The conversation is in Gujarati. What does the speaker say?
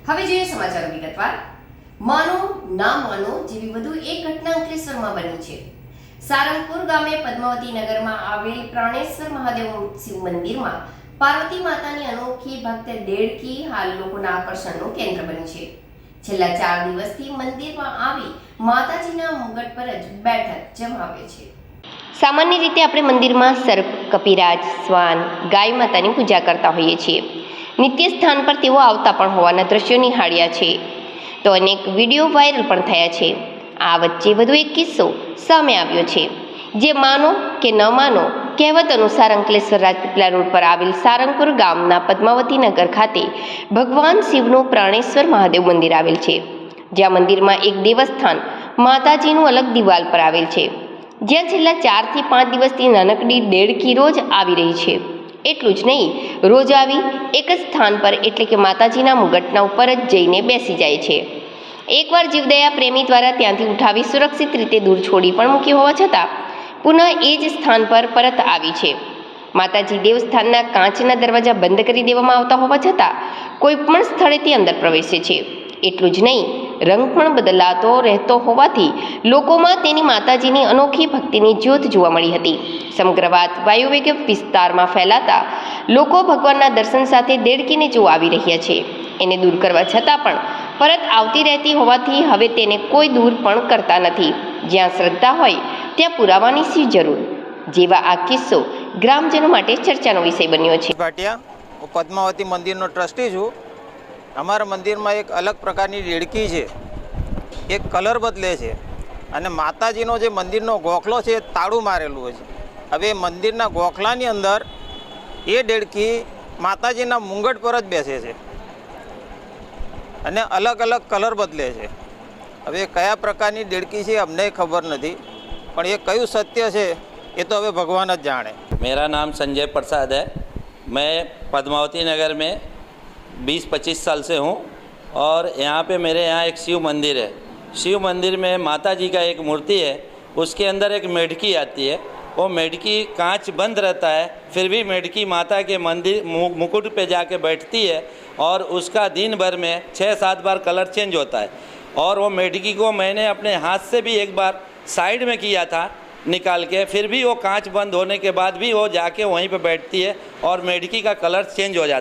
હવે જોઈએ સમાચારો વિગતવાર। માનો ના માનો જેવી વધુ એક ઘટના અંકલેશ્વરમાં બની છે। સારંગપુર ગામે પદ્માવતી નગરમાં આવેલ પ્રાણેશ્વર મહાદેવ શિવ મંદિરમાં પાર્વતી માતાની અનોખી ભક્ત દેડકી હાલ લોકોના આકર્ષણનું કેન્દ્ર બની છે। છેલ્લા 4 દિવસથી મંદિરમાં આવી માતાજીના મુગટ પર જ બેઠક જમાવે છે। સામાન્ય રીતે આપણે મંદિરમાં સર્પ, કપિરાજ, શ્વાન, ગાય માતાની પૂજા કરતા હોઈએ છીએ। નિત્ય સ્થાન પર તેઓ આવતા પણ હોવાના દ્રશ્યો નિહાળ્યા છે તો અનેક વિડીયો વાયરલ પણ થયા છે। આ વચ્ચે વધુ એક કિસ્સો સામે આવ્યો છે જે માનો કે ન માનો કહેવત અનુસાર અંકલેશ્વર રાજપીપળા રોડ પર આવેલ સારંગપુર ગામના પદ્માવતી નગર ખાતે ભગવાન શિવનું પ્રાણેશ્વર મહાદેવ મંદિર આવેલ છે। જ્યાં મંદિરમાં એક દેવસ્થાન માતાજીનું અલગ દિવાલ પર આવેલ છે, જ્યાં છેલ્લા 4 થી 5 દિવસથી નાનકડી દેડકી રોજ આવી રહી છે। એટલું જ નહીં, રોજ આવી એક જ સ્થાન પર એટલે કે માતાજીના મુગટના ઉપર જ જઈને બેસી જાય છે। એકવાર જીવદયા પ્રેમી દ્વારા ત્યાંથી ઉઠાવી સુરક્ષિત રીતે દૂર છોડી પણ મૂકી હોવા છતાં પુનઃ એ જ સ્થાન પર પરત આવી છે। માતાજી દેવસ્થાનના કાચના દરવાજા બંધ કરી દેવામાં આવતા હોવા છતાં કોઈ પણ સ્થળેથી અંદર પ્રવેશે છે। એટલું જ નહીં, રંગ પણ બદલાતો રહેતો હોવાથી લોકોમાં તેની માતાજીની અનોખી ભક્તિની જ્યોત જોવા મળી હતી। સમગ્ર વાત વાયુવેગ વિસ્તારમાં ફેલાતા લોકો ભગવાનના દર્શન સાથે દેડકીને જોવા આવી રહ્યા છે। એને દૂર કરવા છતાં પણ પરત આવતી રહેતી હોવાથી હવે તેને કોઈ દૂર પણ કરતા નથી। જ્યાં શ્રદ્ધા હોય ત્યાં પુરાવાની શી જરૂર જેવા આ કિસ્સો ગ્રામજનો માટે ચર્ચાનો વિષય બન્યો છે। ભાટિયા, હું પદ્માવતી મંદિરનો ટ્રસ્ટી છું। અમારા મંદિરમાં એક અલગ પ્રકારની દેડકી છે, એક કલર બદલે છે અને માતાજીનો જે મંદિરનો ગોખલો છે એ તાળું મારેલું હોય છે। હવે મંદિરના ગોખલાની અંદર એ દેડકી માતાજીના મુંગટ પર જ બેસે છે અને અલગ અલગ કલર બદલે છે। હવે કયા પ્રકારની દેડકી છે અમને ખબર નથી, પણ એ કયું સત્ય છે એ તો હવે ભગવાન જ જાણે। मेरा नाम संजय प्रसाद है। मैं पद्मावती नगर में 20-25 साल से हूँ और यहाँ पे मेरे यहाँ एक शिव मंदिर है। शिव मंदिर में माता जी का एक मूर्ति है, उसके अंदर एक मेढकी आती है। वो मेढकी कांच बंद रहता है, फिर भी मेढकी माता के मंदिर मुकुट पे जाके बैठती है और उसका दिन भर में 6-7 बार कलर चेंज होता है। और वो मेढकी को मैंने अपने हाथ से भी एक बार साइड में किया था निकाल के, फिर भी वो कांच बंद होने के बाद भी वो जाके वहीं पे बैठती है और मेढकी का कलर चेंज हो जाता है।